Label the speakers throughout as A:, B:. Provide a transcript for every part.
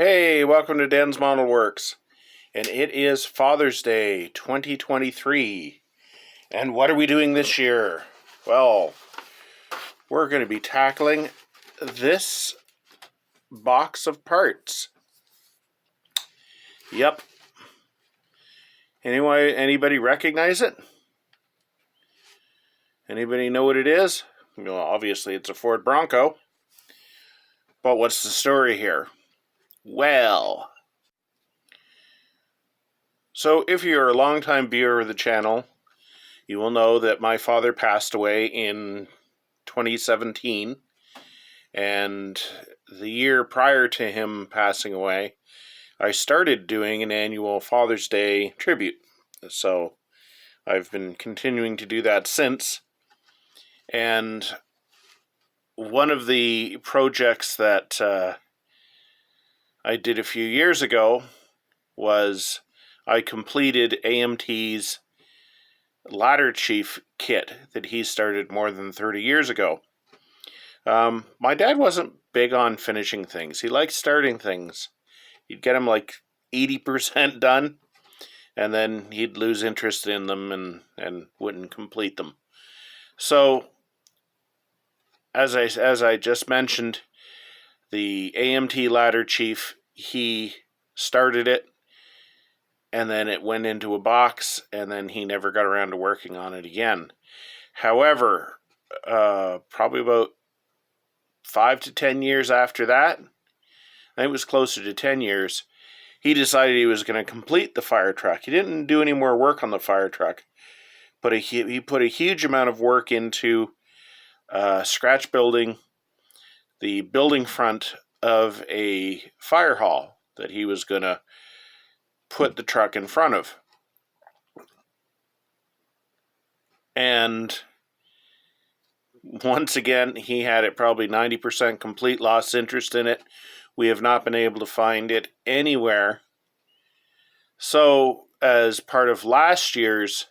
A: Hey, welcome to Dan's Model Works. And it is Father's Day 2023. And what are we doing this year? Well, we're going to be tackling this box of parts. Yep. Anybody recognize it? Anybody know what it is? Well, obviously it's a Ford Bronco. But what's the story here? Well, so if you're a longtime viewer of the channel, you will know that my father passed away in 2017, and the year prior to him passing away, I started doing an annual Father's Day tribute. So I've been continuing to do that since, and one of the projects that I did a few years ago was I completed AMT's Ladder Chief kit that he started more than 30 years ago. My dad wasn't big on finishing things. He liked starting things. He'd get them like 80% done, and then he'd lose interest in them and wouldn't complete them. So, as I just mentioned, the AMT Ladder Chief, he started it, and then it went into a box, and then he never got around to working on it again. However, probably about 5 to 10 years after that, I think it was closer to 10 years, he decided he was going to complete the fire truck. He didn't do any more work on the fire truck, but he put a huge amount of work into scratch building the building front of a fire hall that he was going to put the truck in front of. And once again, he had it probably 90% complete, lost interest in it. We have not been able to find it anywhere. So, as part of last year's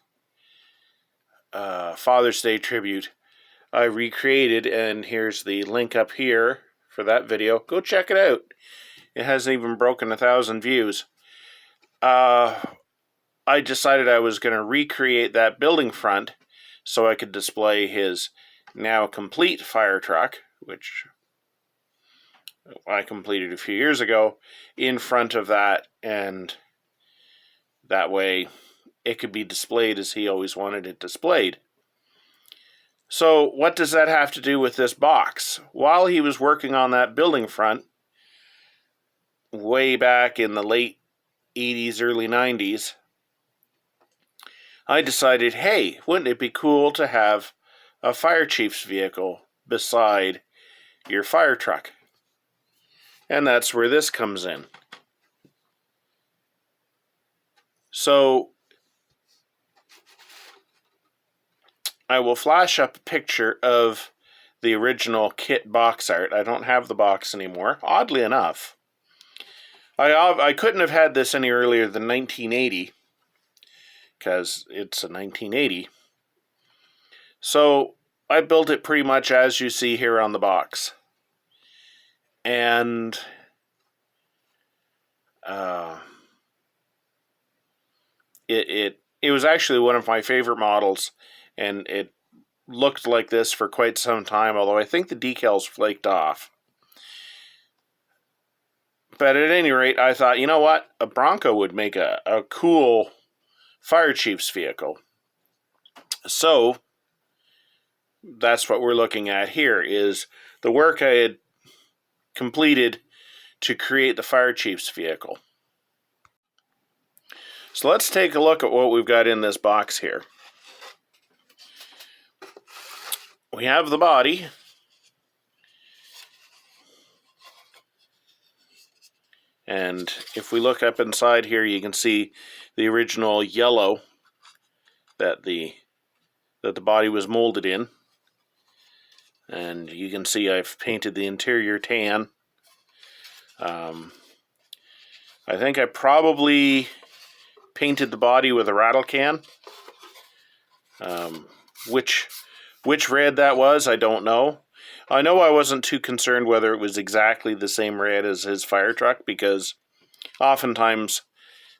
A: Father's Day tribute, I recreated, and here's the link up here for that video. Go check it out. It hasn't even broken 1,000 views. I decided I was going to recreate that building front so I could display his now complete fire truck, which I completed a few years ago, in front of that, and that way it could be displayed as he always wanted it displayed. So what does that have to do with this box? While he was working on that building front, way back in the late 80s, early 90s, I decided, hey, wouldn't it be cool to have a fire chief's vehicle beside your fire truck? And that's where this comes in. So I will flash up a picture of the original kit box art. I don't have the box anymore, oddly enough. I couldn't have had this any earlier than 1980, because it's a 1980. So I built it pretty much as you see here on the box. And it was actually one of my favorite models, and it looked like this for quite some time, although I think the decals flaked off. But at any rate, I thought, you know what? A Bronco would make a cool fire chief's vehicle. So that's what we're looking at here, is the work I had completed to create the fire chief's vehicle. So let's take a look at what we've got in this box here. We have the body. And if we look up inside here, you can see the original yellow that the body was molded in. And you can see I've painted the interior tan. I think I probably painted the body with a rattle can. Which red that was, I don't know. I know I wasn't too concerned whether it was exactly the same red as his fire truck, because oftentimes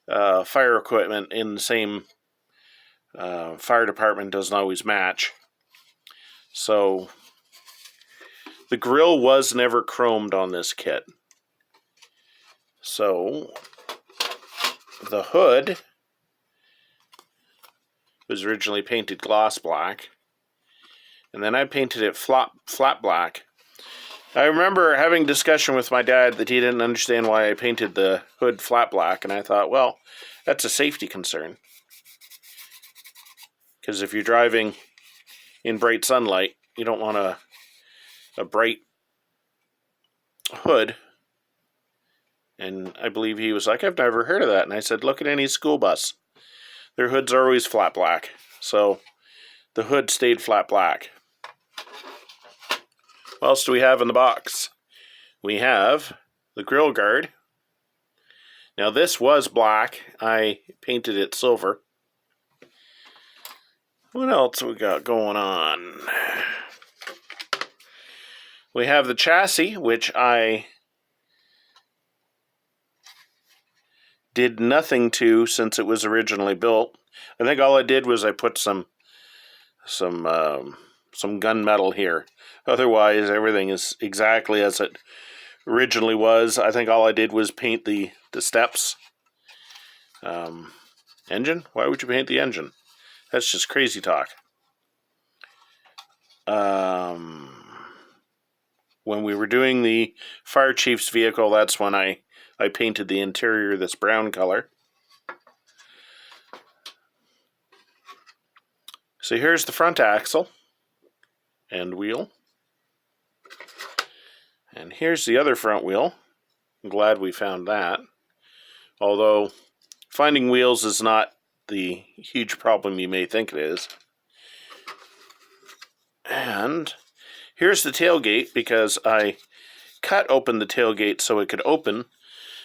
A: fire equipment in the same fire department doesn't always match. So the grill was never chromed on this kit. So the hood was originally painted gloss black, and then I painted it flat black. I remember having a discussion with my dad that he didn't understand why I painted the hood flat black, and I thought, well, that's a safety concern. Because if you're driving in bright sunlight, you don't want a bright hood. And I believe he was like, I've never heard of that. And I said, look at any school bus. Their hoods are always flat black. So the hood stayed flat black. What else do we have in the box? We have the grill guard. Now this was black. I painted it silver. What else we got going on? We have the chassis, which I did nothing to since it was originally built. I think all I did was I put some gunmetal here. Otherwise, everything is exactly as it originally was. I think all I did was paint the steps. Engine? Why would you paint the engine? That's just crazy talk. When we were doing the fire chief's vehicle, that's when I painted the interior this brown color. So here's the front axle and wheel. And here's the other front wheel. I'm glad we found that. Although finding wheels is not the huge problem you may think it is. And here's the tailgate, because I cut open the tailgate so it could open,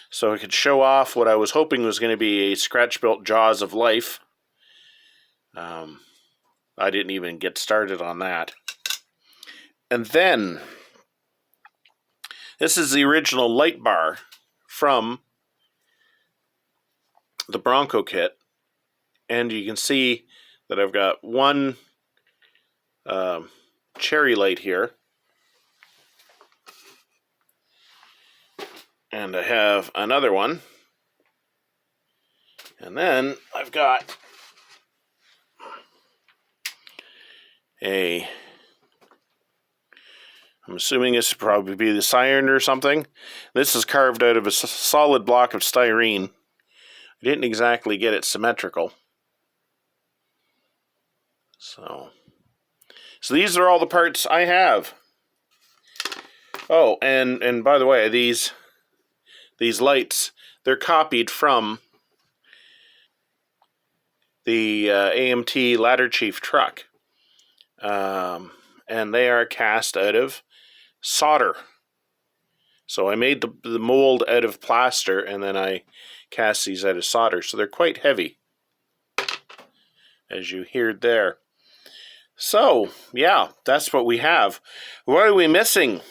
A: so it could show off what I was hoping was going to be a scratch-built Jaws of life. I didn't even get started on that. And then, this is the original light bar from the Bronco kit. And you can see that I've got one cherry light here. And I have another one. And then I've got I'm assuming this would probably be the siren or something. This is carved out of a solid block of styrene. I didn't exactly get it symmetrical. So these are all the parts I have. Oh, and by the way, these lights, they're copied from the AMT Ladder Chief truck. And they are cast out of solder. So I made the mold out of plaster, and then I cast these out of solder. So they're quite heavy, as you heard there. So, yeah, that's what we have. What are we missing?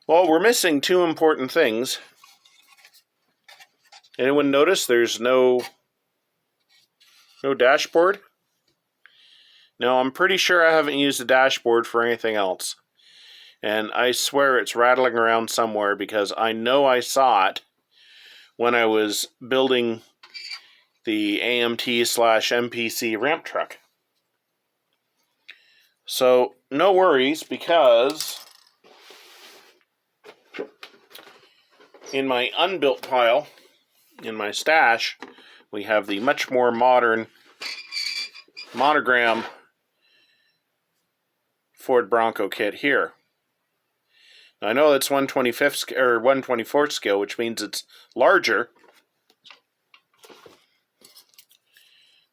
A: Well, we're missing two important things. Anyone notice there's no dashboard? No, I'm pretty sure I haven't used the dashboard for anything else. And I swear it's rattling around somewhere, because I know I saw it when I was building the AMT/MPC ramp truck. So, no worries, because in my unbuilt pile, in my stash, we have the much more modern monogram Ford Bronco kit here. Now, I know it's 1/25 or 1/24 scale, which means it's larger.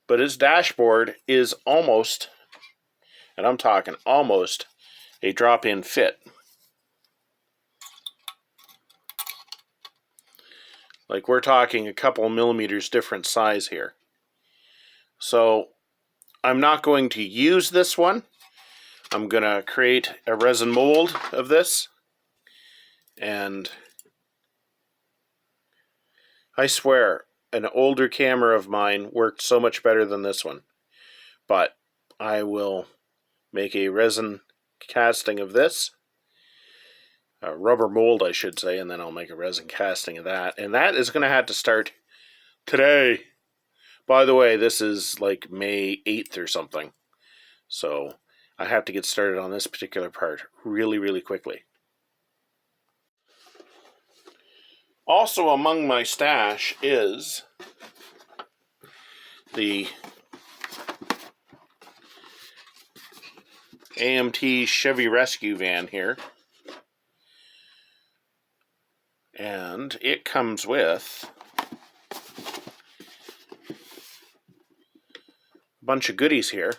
A: But his dashboard is almost, and I'm talking almost, a drop-in fit. Like, we're talking a couple millimeters different size here. So I'm not going to use this one. I'm going to create a resin mold of this, and I swear an older camera of mine worked so much better than this one. But I will make a resin casting of this, a rubber mold I should say, and then I'll make a resin casting of that. And that is going to have to start today. By the way, this is like May 8th or something. So I have to get started on this particular part really, really quickly. Also among my stash is the AMT Chevy Rescue van here. And it comes with a bunch of goodies here.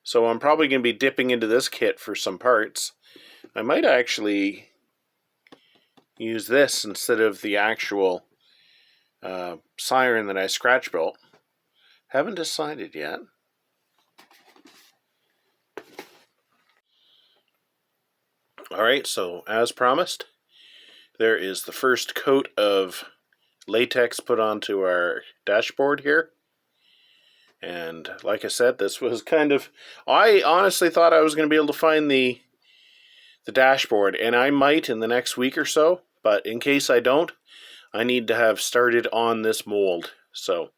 A: So I'm probably going to be dipping into this kit for some parts. I might actually use this instead of the actual siren that I scratch built. Haven't decided yet. Alright, so as promised, there is the first coat of latex put onto our dashboard here. And like I said, this was kind of... I honestly thought I was going to be able to find the dashboard, and I might in the next week or so, but in case I don't, I need to have started on this mold. So,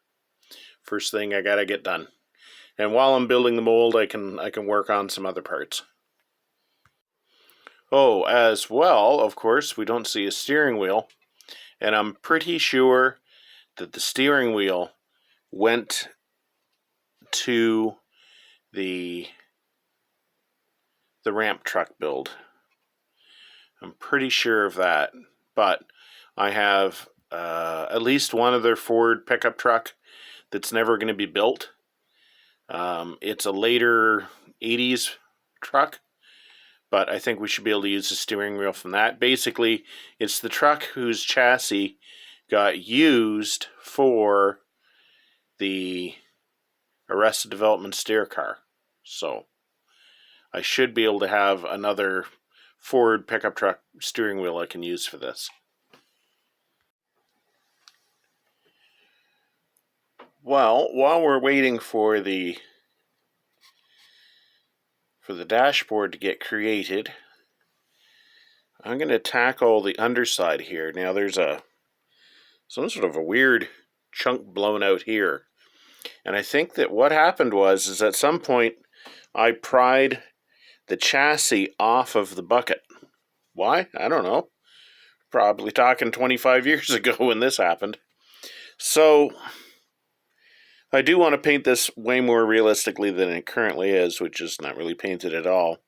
A: first thing I gotta get done. And while I'm building the mold, I can work on some other parts. Oh, as well, of course, we don't see a steering wheel, and I'm pretty sure that the steering wheel went to the ramp truck build. I'm pretty sure of that, but I have at least one other Ford pickup truck that's never going to be built. It's a later 80s truck, but I think we should be able to use the steering wheel from that. Basically, it's the truck whose chassis got used for the Arrested Development stair car. So I should be able to have another Ford pickup truck steering wheel I can use for this. Well, while we're waiting for the dashboard to get created, I'm going to tackle the underside here. Now there's some sort of a weird chunk blown out here. And I think that what happened is at some point I pried the chassis off of the bucket. Why? I don't know. Probably talking 25 years ago when this happened. So I do want to paint this way more realistically than it currently is, which is not really painted at all.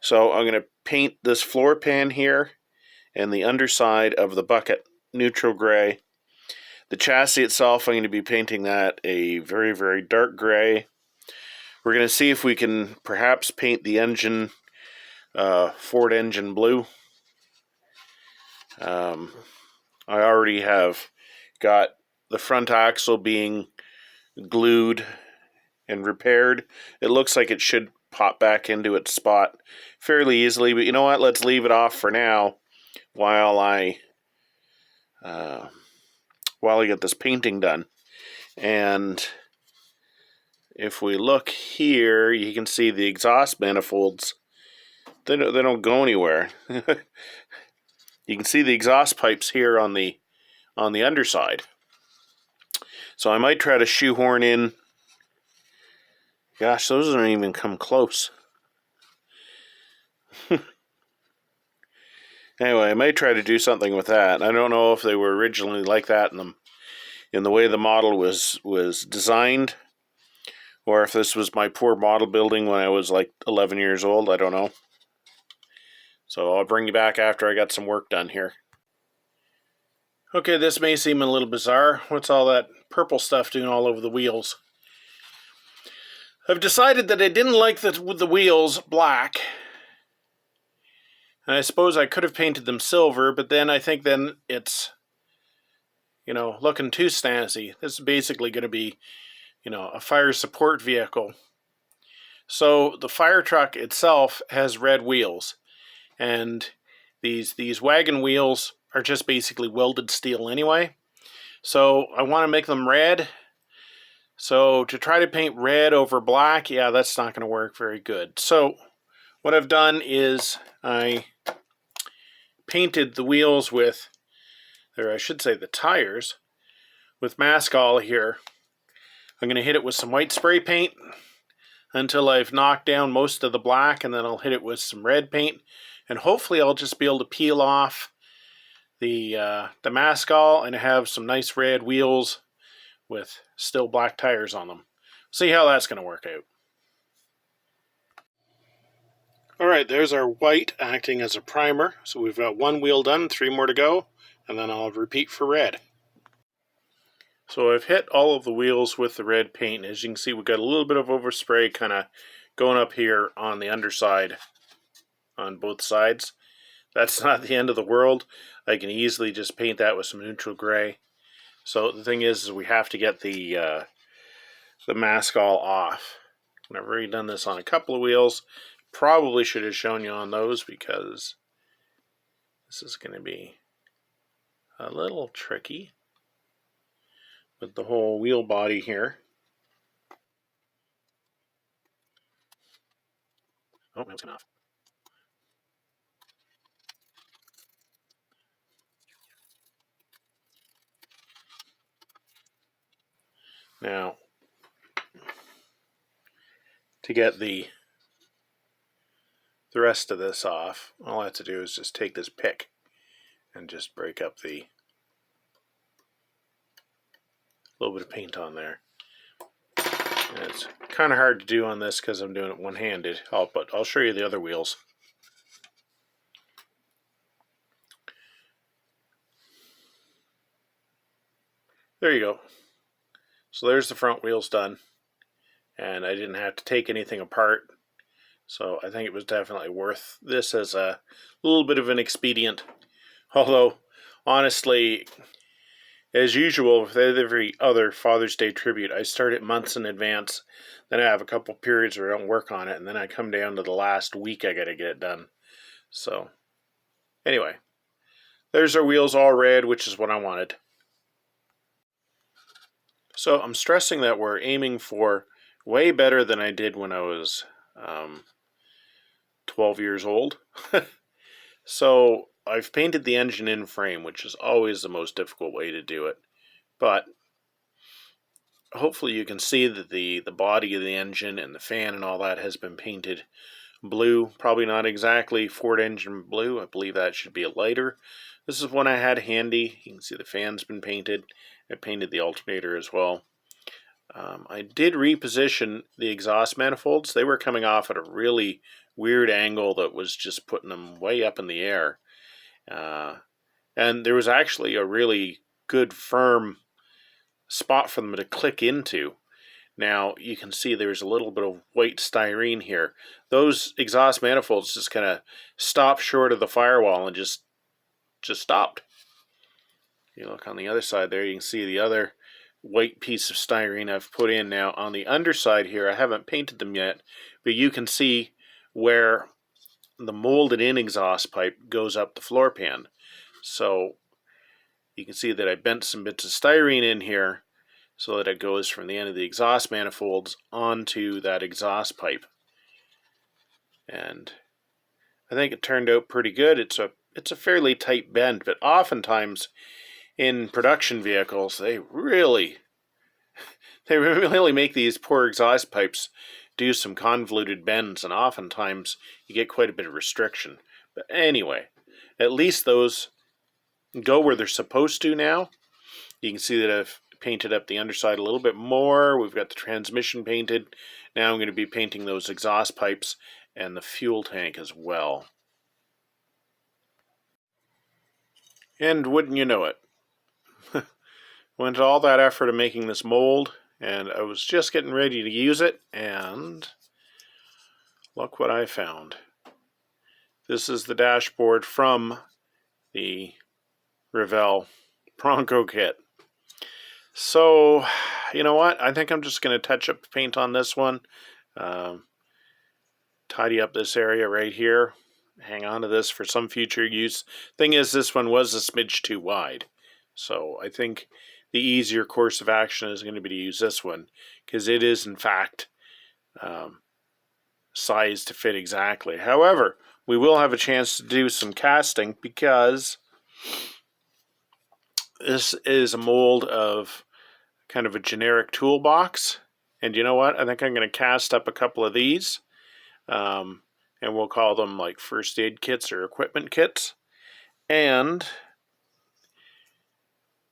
A: So I'm going to paint this floor pan here and the underside of the bucket neutral gray. The chassis itself, I'm going to be painting that a very, very dark gray. We're going to see if we can perhaps paint the engine Ford engine blue. I already have got the front axle being glued and repaired. It looks like it should pop back into its spot fairly easily, but you know what? Let's leave it off for now while I get this painting done. And if we look here, you can see the exhaust manifolds. They don't go anywhere. You can see the exhaust pipes here on the underside. So I might try to shoehorn in. Gosh, those don't even come close. Anyway, I might try to do something with that. I don't know if they were originally like that in the way the model was designed, or if this was my poor model building when I was like 11 years old. I don't know. So I'll bring you back after I got some work done here. Okay, this may seem a little bizarre. What's all that purple stuff doing all over the wheels? I've decided that I didn't like the wheels black. And I suppose I could have painted them silver, but then I think then it's, looking too snazzy. This is basically going to be, a fire support vehicle. So the fire truck itself has red wheels, and these wagon wheels are just basically welded steel anyway. So I want to make them red. So to try to paint red over black, yeah, that's not going to work very good. So what I've done is I painted the wheels with, or I should say the tires, with Maskall here. I'm going to hit it with some white spray paint until I've knocked down most of the black, and then I'll hit it with some red paint, and hopefully I'll just be able to peel off the Maskall and have some nice red wheels with still black tires on them. See how that's going to work out. Alright, there's our white acting as a primer. So we've got one wheel done, 3 more to go, and then I'll repeat for red. So I've hit all of the wheels with the red paint. As you can see, we've got a little bit of overspray kind of going up here on the underside on both sides. That's not the end of the world. I can easily just paint that with some neutral gray. So the thing is we have to get the Maskall off. And I've already done this on a couple of wheels. Probably should have shown you on those because this is going to be a little tricky with the whole wheel body here. Oh, that's enough. Now, to get the rest of this off, all I have to do is just take this pick and just break up the little bit of paint on there. And it's kind of hard to do on this because I'm doing it one-handed, but I'll show you the other wheels. There you go. So there's the front wheels done, and I didn't have to take anything apart. So I think it was definitely worth this as a little bit of an expedient. Although, honestly, as usual with every other Father's Day tribute, I start it months in advance. Then I have a couple periods where I don't work on it, and then I come down to the last week I gotta get it done. So, anyway, there's our wheels all red, which is what I wanted. So I'm stressing that we're aiming for way better than I did when I was 12 years old. So I've painted the engine in frame, which is always the most difficult way to do it. But hopefully you can see that the body of the engine and the fan and all that has been painted blue. Probably not exactly Ford engine blue. I believe that should be a lighter. This is one I had handy. You can see the fan's been painted. I painted the alternator as well. I did reposition the exhaust manifolds. They were coming off at a really weird angle that was just putting them way up in the air. And there was actually a really good firm spot for them to click into. Now you can see there's a little bit of white styrene here. Those exhaust manifolds just kind of stopped short of the firewall and just stopped. You look on the other side there, you can see the other white piece of styrene I've put in. Now on the underside here, I haven't painted them yet, but you can see where the molded in exhaust pipe goes up the floor pan. So you can see that I bent some bits of styrene in here so that it goes from the end of the exhaust manifolds onto that exhaust pipe. And I think it turned out pretty good. It's a fairly tight bend, but oftentimes in production vehicles, they really make these poor exhaust pipes do some convoluted bends, and oftentimes you get quite a bit of restriction. But anyway, at least those go where they're supposed to now. You can see that I've painted up the underside a little bit more. We've got the transmission painted. Now I'm going to be painting those exhaust pipes and the fuel tank as well. And wouldn't you know it, went to all that effort of making this mold, and I was just getting ready to use it, and look what I found. This is the dashboard from the Revell Bronco kit. So, you know what? I think I'm just going to touch up the paint on this one. tidy up this area right here. Hang on to this for some future use. Thing is, this one was a smidge too wide. So I think the easier course of action is going to be to use this one, because it is in fact sized to fit exactly. However, we will have a chance to do some casting, because this is a mold of kind of a generic toolbox. And you know what? I think I'm going to cast up a couple of these. And we'll call them like first aid kits or equipment kits. And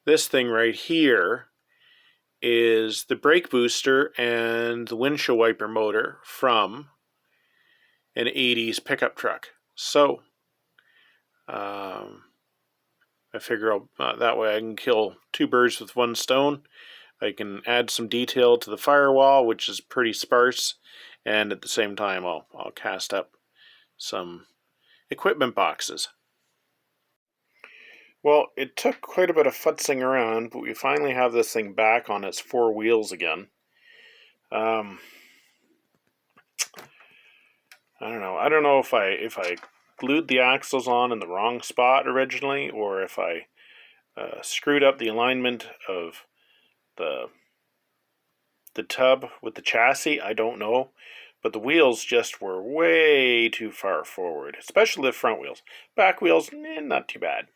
A: this thing right here is the brake booster and the windshield wiper motor from an 80s pickup truck. So I figure that way I can kill two birds with one stone. I can add some detail to the firewall, which is pretty sparse, and at the same time I'll cast up some equipment boxes. Well, it took quite a bit of futzing around, but we finally have this thing back on its four wheels again. I don't know if I glued the axles on in the wrong spot originally, or if I screwed up the alignment of the tub with the chassis. I don't know, but the wheels just were way too far forward, especially the front wheels. Back wheels, not too bad.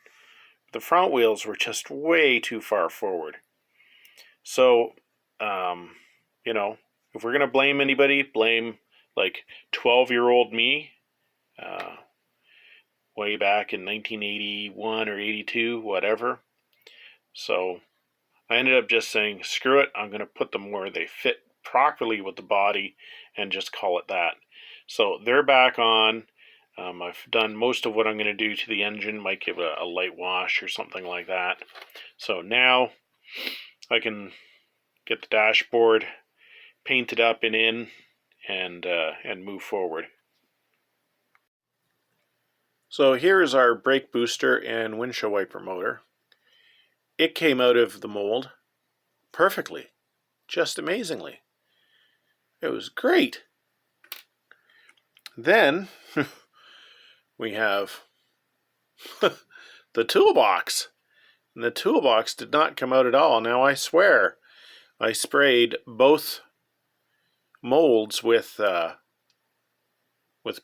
A: The front wheels were just way too far forward. So, if we're going to blame anybody, blame like 12-year-old me, way back in 1981 or 82, whatever. So I ended up just saying, screw it, I'm going to put them where they fit properly with the body and just call it that. So they're back on. I've done most of what I'm going to do to the engine, might give a light wash or something like that. So now I can get the dashboard painted up and in and move forward. So here is our brake booster and windshield wiper motor. It came out of the mold perfectly, just amazingly. It was great. Then we have the toolbox. And the toolbox did not come out at all. Now I swear I sprayed both molds with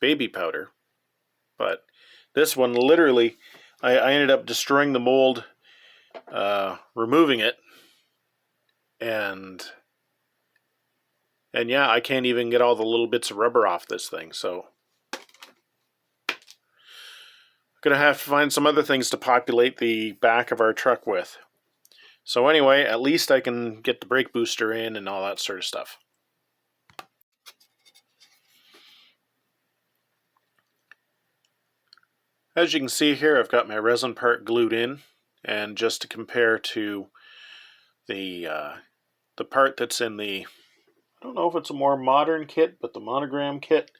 A: baby powder. But this one literally, I ended up destroying the mold, removing it, and yeah, I can't even get all the little bits of rubber off this thing, so I'm gonna have to find some other things to populate the back of our truck with. So anyway, at least I can get the brake booster in and all that sort of stuff. As you can see here, I've got my resin part glued in, and just to compare to the part that's in the, I don't know if it's a more modern kit, but the monogram kit.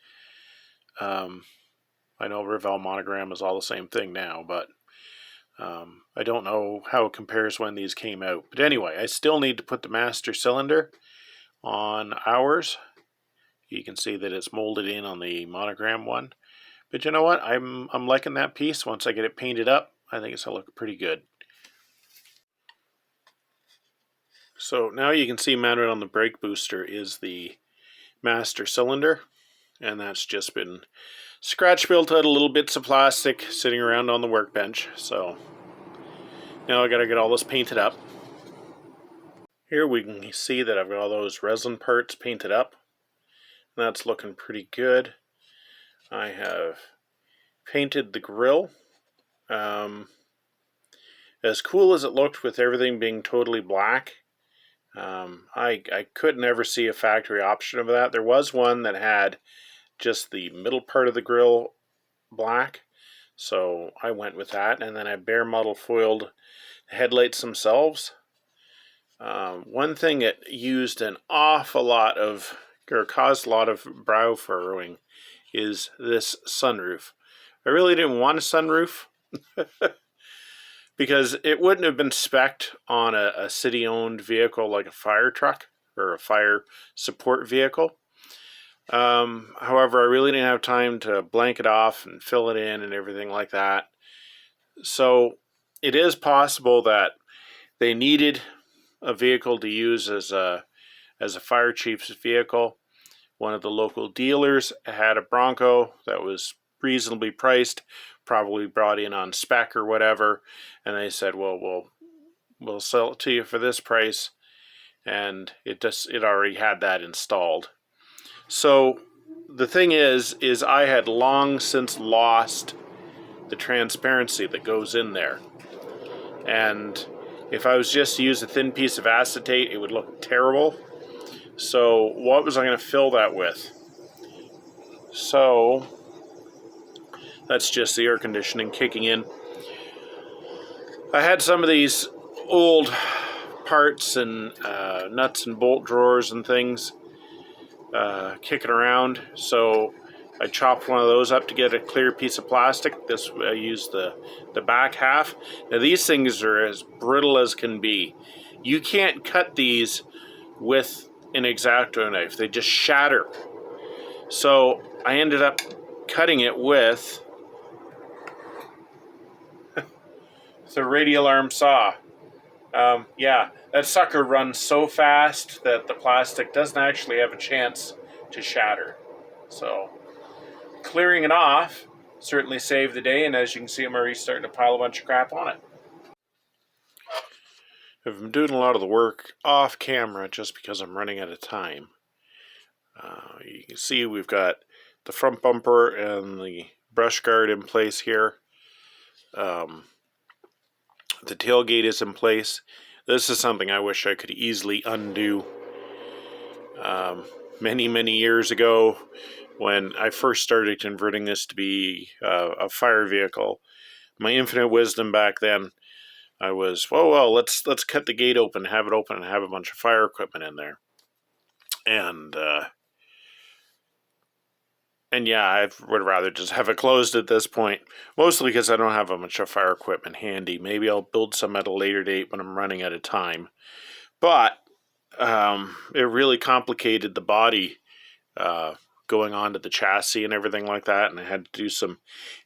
A: I know Revell monogram is all the same thing now, but I don't know how it compares when these came out. But anyway, I still need to put the master cylinder on ours. You can see that it's molded in on the monogram one. But you know what? I'm liking that piece. Once I get it painted up, I think it's going to look pretty good. So now you can see mounted on the brake booster is the master cylinder, and that's just been scratch built out of little bits of plastic sitting around on the workbench. So now I got to get all this painted up. Here we can see that I've got all those resin parts painted up. That's looking pretty good. I have painted the grill. As cool as it looked with everything being totally black, I could never see a factory option of that. There was one that had just the middle part of the grill black, so I went with that, and then I bare metal foiled the headlights themselves. One thing it used an awful lot of, or caused a lot of brow furrowing, is this sunroof. I really didn't want a sunroof because it wouldn't have been spec'd on a city-owned vehicle like a fire truck or a fire support vehicle. However, I really didn't have time to blank it off and fill it in and everything like that. So it is possible that they needed a vehicle to use as a fire chief's vehicle. One of the local dealers had a Bronco that was reasonably priced, probably brought in on spec or whatever, and they said, "Well, we'll sell it to you for this price," and it already had that installed. So the thing is I had long since lost the transparency that goes in there, and if I was just to use a thin piece of acetate, it would look terrible. So what was I going to fill that with? So that's just the air conditioning kicking in. I had some of these old parts and nuts and bolt drawers and things kicking around, so I chopped one of those up to get a clear piece of plastic. I used the back half. Now these things are as brittle as can be. You can't cut these with an X-Acto knife. They just shatter. So I ended up cutting it with the radial arm saw. Yeah, that sucker runs so fast that the plastic doesn't actually have a chance to shatter. So clearing it off certainly saved the day, and as you can see, I'm already starting to pile a bunch of crap on it. I've been doing a lot of the work off camera just because I'm running out of time. You can see we've got the front bumper and the brush guard in place here. The tailgate is in place. This is something I wish I could easily undo. Many years ago, when I first started converting this to be a fire vehicle, my infinite wisdom back then, I was, well, let's cut the gate open, have it open, and have a bunch of fire equipment in there. And yeah, I would rather just have it closed at this point, mostly because I don't have a bunch of fire equipment handy. Maybe I'll build some at a later date when I'm running out of time. But it really complicated the body going onto the chassis and everything like that, and I had to do some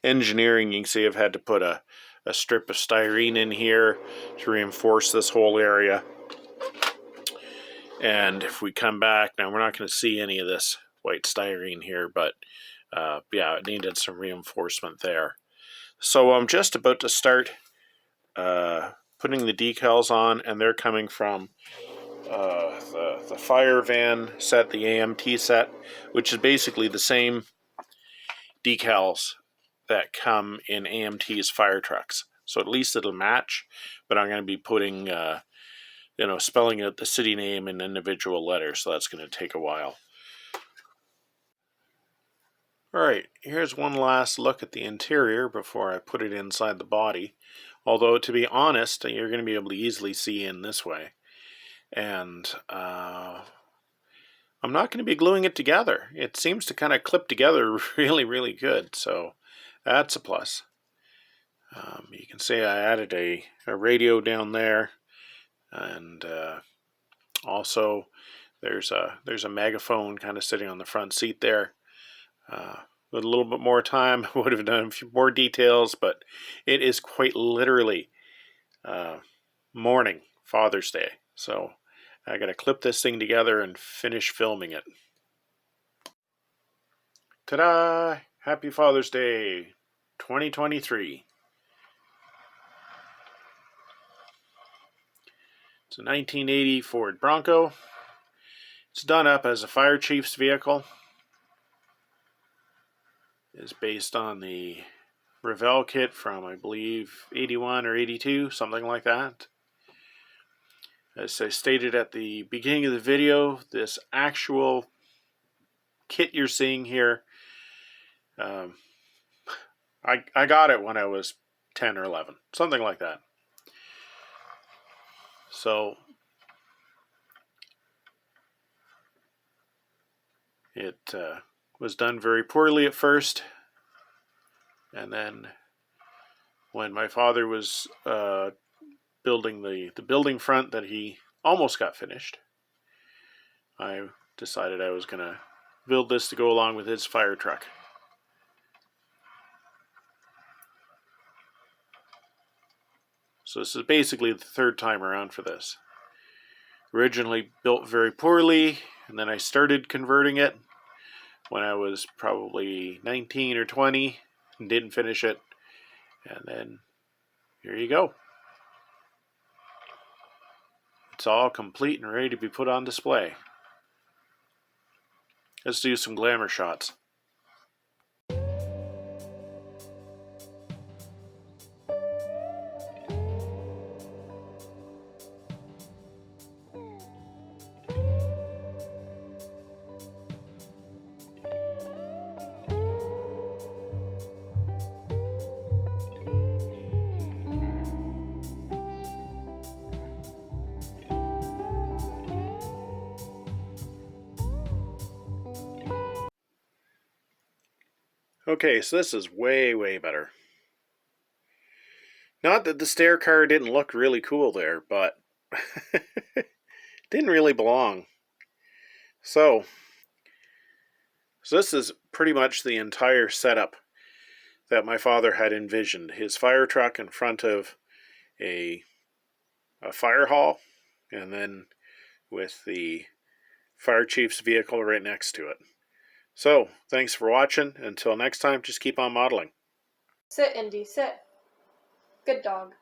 A: engineering. You can see I've had to put a strip of styrene in here to reinforce this whole area. And if we come back, now we're not going to see any of this white styrene here, but yeah, it needed some reinforcement there. So I'm just about to start putting the decals on, and they're coming from the fire van set, the AMT set, which is basically the same decals that come in AMT's fire trucks. So at least it'll match, but I'm going to be putting, spelling out the city name in individual letters, so that's going to take a while. Alright, here's one last look at the interior before I put it inside the body. Although, to be honest, you're going to be able to easily see in this way. And I'm not going to be gluing it together. It seems to kind of clip together really good, so that's a plus. You can see I added a radio down there, and also there's a megaphone kind of sitting on the front seat there. With a little bit more time, I would have done a few more details, but it is quite literally morning, Father's Day. So I got to clip this thing together and finish filming it. Ta-da! Happy Father's Day 2023. It's a 1980 Ford Bronco. It's done up as a fire chief's vehicle. Is based on the Revell kit from, I believe, 81 or 82, something like that. As I stated at the beginning of the video, this actual kit you're seeing here, I got it when I was 10 or 11, something like that. So it was done very poorly at first, and then when my father was building the building front that he almost got finished, I decided I was going to build this to go along with his fire truck. So this is basically the third time around for this. Originally built very poorly, and then I started converting it when I was probably 19 or 20 and didn't finish it. And then here you go. It's all complete and ready to be put on display. Let's do some glamour shots. Okay, so this is way, way better. Not that the stair car didn't look really cool there, but didn't really belong. So this is pretty much the entire setup that my father had envisioned. His fire truck in front of a fire hall, and then with the fire chief's vehicle right next to it. So, thanks for watching. Until next time, just keep on modeling.
B: Sit, Indy, sit. Good dog.